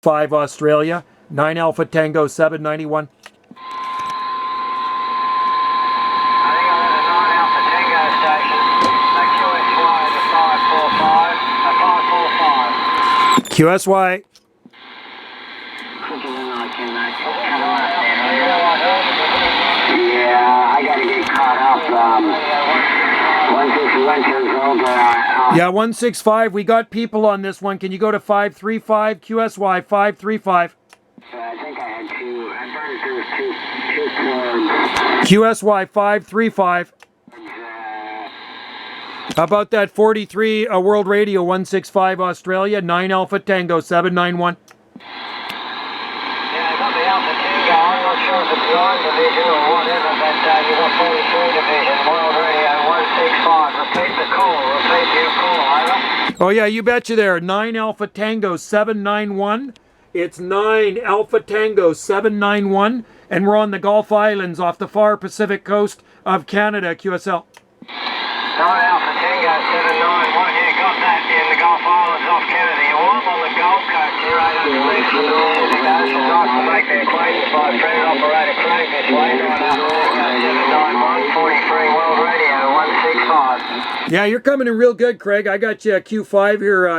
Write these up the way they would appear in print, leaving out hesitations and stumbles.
165 Australia, 9 Alpha Tango 791. QSY. Yeah, I gotta get caught up. 161 Yeah, 165. We got people on this one. Can you go to 535 QSY 535? I think I had two. I thought there was two QSY 535. How about that 43 World Radio 165 Australia, 9 Alpha Tango 791? Yeah, I got the Alpha Tango. I'm not sure if it's 9 division or whatever, but you got 43 division, World Radio 165. Repeat the call. Repeat your call. Over. Oh yeah, you betcha there. 9 Alpha Tango 791. It's 9 Alpha Tango 791, and we're on the Gulf Islands off the far Pacific coast of Canada, QSL. 9 Alpha Tango 791, yeah, got that in the Gulf Islands off Canada. You're warm on the Gold Coast here, right under the leaves from the Pacific Ocean. Nice to make the acquaintance by friend operator Craig this way, right up there, 791, 43 World Radio 165. Yeah, you're coming in real good, Craig. I got you Q5 here,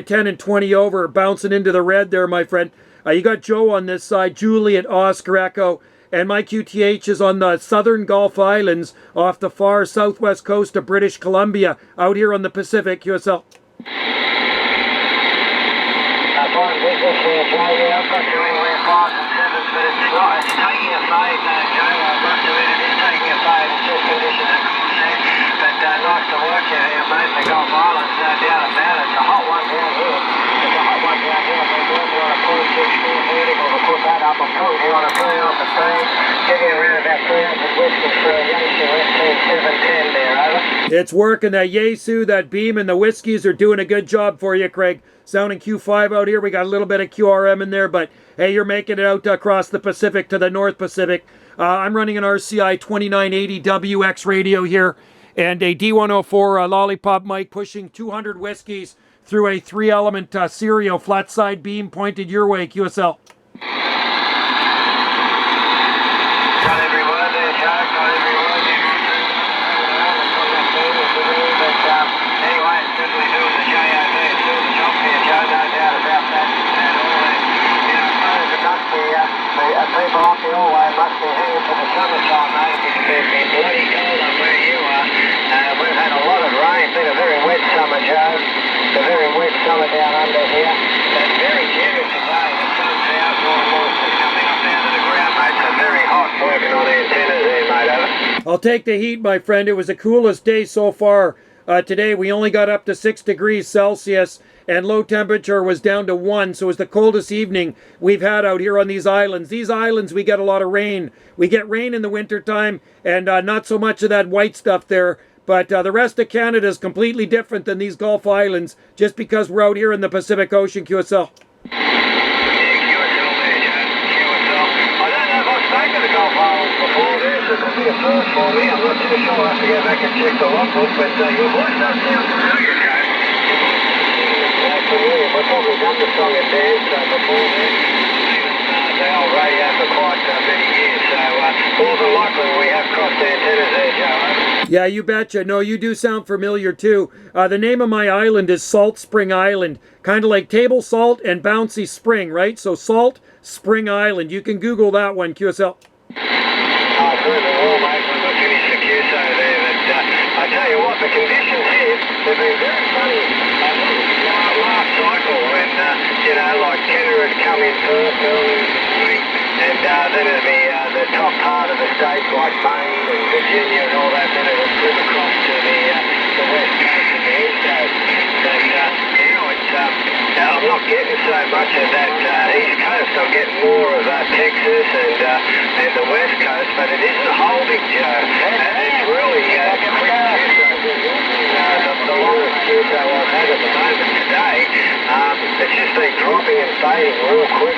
10 and 20 over, bouncing into the red there, my friend. You got Joe on this side, Juliet, Oscar Echo, and my QTH is on the southern Gulf Islands off the far southwest coast of British Columbia, out here on the Pacific, QSL. Fine business here, Joe. Yeah, I've got you anywhere 5 and 7s, but it's taking a fade, Joe. I must admit it is taking a fade. It's just conditions are good there. But nice to work you here, mate, in the Gulf Islands, no doubt about it. It's a hot one down here. It's a hot one down here. I've been working on a 0.64 vertical to put that up. I'm putting you on a 3 off the speed. Getting around about 300 whiskies for a Yaesu ST710 there, over. It's working. That Yaesu, that Beam, and the whiskeys are doing a good job for you, Craig. Sounding Q5 out here. We got a little bit of QRM in there, but hey, you're making it out across the Pacific to the North Pacific. I'm running an RCI 2980 WX radio here and a D104 Lollipop mic pushing 200 whiskeys through a 3-element Serio flat side beam pointed your way, QSL. Got every word there, Joe. Got every word there. Anyway, it's certainly doing the JOB. It's doing the job here, Joe. No doubt about that. And all that. You know, I suppose it must be, people off the Allway must be hanging for the summertime, mate. It's been bloody cold up where you are. We've had a lot of rain. It's been a very wet summer, Joe. It's a very wet summer down under here. It's very humid today. The sun's out. More and more is coming up out of the ground, mate. So very hot working on antennas there, mate. Over. I'll take the heat, my friend. It was the coolest day so far. Today we only got up to 6 degrees Celsius and low temperature was down to 1, so it was the coldest evening we've had out here on these islands. These islands, we get a lot of rain. We get rain in the wintertime and not so much of that white stuff there, but the rest of Canada is completely different than these Gulf Islands just because we're out here in the Pacific Ocean, QSL. The Gulf Islands before this, it will be a first for me. I'm not too sure. I have to go back and check the logbook, but your voice does sound familiar, Joe. Familiar. We've probably done the song and dance before this. The old radio for quite many years, so more than likely we have crossed antennas there, Joe. Yeah, you betcha. No, you do sound familiar too. The name of my island is Salt Spring Island, kind of like table salt and bouncy spring, right? So Salt Spring Island. You can Google that one, QSL. Certainly will, mate, when we finish the QSO there. But I tell you what, the conditions here, they've been very funny. Last cycle when, like Kenner had come in first early in the week, and then it'd be the top part of the states like Maine and Virginia and all that, then it would flip across to the west coast and the east coast. But now it's, I'm not getting so much of that east coast. I'm getting more of Texas and the west coast, but it isn't holding, Joe. And it's really the longest QSO I've had at the moment today. It's just been dropping and fading real quick,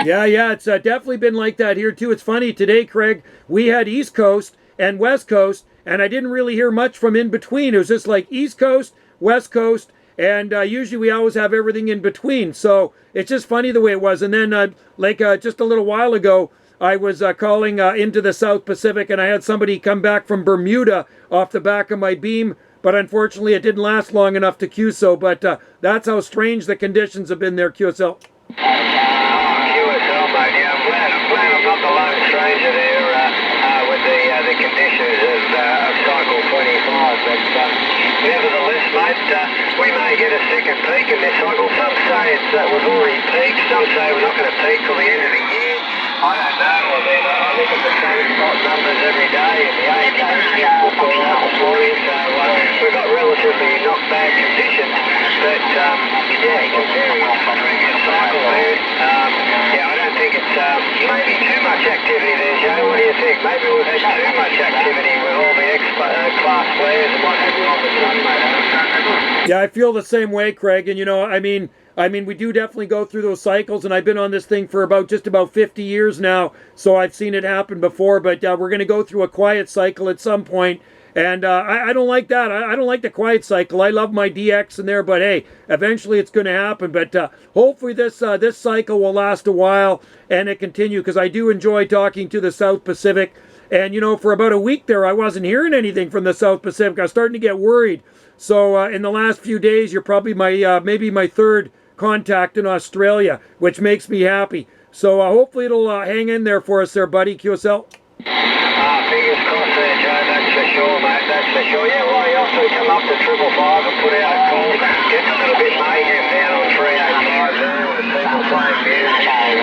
Yeah, it's definitely been like that here too. It's funny, today, Craig, we had East Coast and West Coast, and I didn't really hear much from in between. It was just like East Coast, West Coast, and usually we always have everything in between. So it's just funny the way it was. And then just a little while ago, I was calling into the South Pacific, and I had somebody come back from Bermuda off the back of my beam, but unfortunately it didn't last long enough to QSO. But that's how strange the conditions have been there, QSL. QSL, mate, yeah, I'm glad I'm not the lone stranger there with the conditions of cycle 25, but nevertheless, mate, we may get a second peak in this cycle. Some say we've already peaked, some say we're not going to peak till the end of the year. I don't know. I mean, I look at the sunspot numbers every day, and the AK is all out this morning, so we've got relatively not bad conditions. But yeah, comparing the previous cycle there, yeah, I don't think it's maybe too much activity there, Joe. What do you think? Maybe we've had too much activity with all the class flares and what have you on the sun, mate. Yeah, I feel the same way, Craig. And I mean, we do definitely go through those cycles, and I've been on this thing for just about 50 years now, so I've seen it happen before. But we're going to go through a quiet cycle at some point, and I don't like that. I don't like the quiet cycle. I love my DX in there, but hey, eventually it's going to happen. But hopefully this cycle will last a while and it continue, because I do enjoy talking to the South Pacific. And for about a week there, I wasn't hearing anything from the South Pacific. I was starting to get worried. So in the last few days, you're probably my maybe my third contact in Australia, which makes me happy. So hopefully it'll hang in there for us there, buddy. QSL. Fingers crossed there, Joe, that's for sure, mate, that's for sure. Yeah, well, you often come up to 555 and put out a call. Gets a little bit mayhem down on 385 there with people playing music. I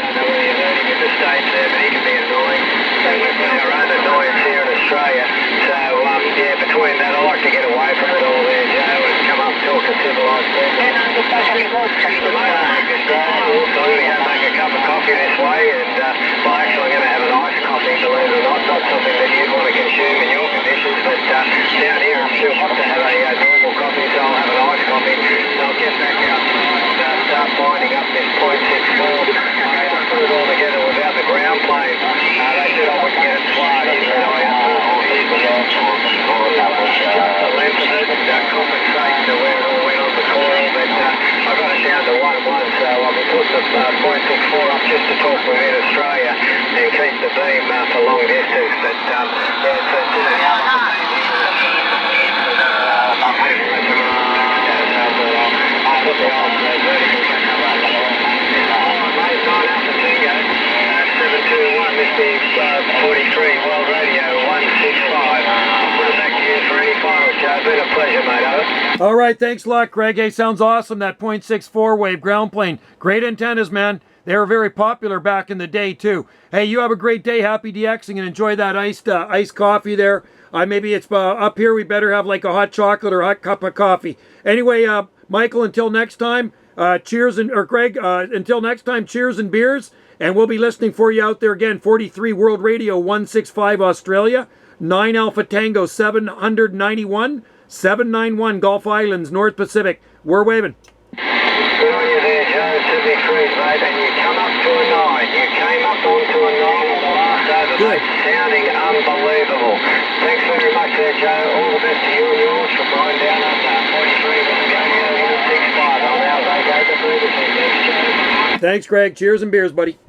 don't know whether you're learning in the States there, but he can be annoying. So we've got our own annoyance here in Australia. So, yeah, between that, I like to get away from it all there, Joe, and come up and talk to civilised people. Also, we're going to make a cup of coffee this way, and well, actually I'm going to have an iced coffee, believe it or not. Not something that you'd want to consume in your conditions, but down here it's too hot to have a normal coffee, so I'll have an iced coffee. So I'll get back out and start binding up this 0.64. I put it all together without the ground plane. They said I wouldn't get it flat in, but I just the length of it and compensate to where it all went on the coil, but I got it down to 1.1, so I'll be putting the 0.64 up just to talk within Australia and keep the beam for long distance. But Mr. 43 World Radio 165. I'll put it back to you for any finals, Joe. It's been a pleasure, mate. All right, thanks a lot, Craig. Hey, sounds awesome, that 0.64 wave ground plane. Great antennas, man. They were very popular back in the day, too. Hey, you have a great day. Happy DXing, and enjoy that iced coffee there. Maybe it's up here. We better have like a hot chocolate or a hot cup of coffee. Anyway, Michael, until next time, Greg, until next time, cheers and beers. And we'll be listening for you out there again. 43 World Radio 165 Australia, 9 Alpha Tango 791, 791 Gulf Islands, North Pacific. We're waving. Good on you there, Joe. Sydney Cruise, mate. And you come up to a 9. You came up onto a 9 on the last over, Good. mate. Sounding unbelievable. Thanks very much there, Joe. All the best to you and yours from Ryan down under. 43 World Radio 165. I'll now go to Buddha. Thanks, Joe. Thanks, Greg. Cheers and beers, buddy.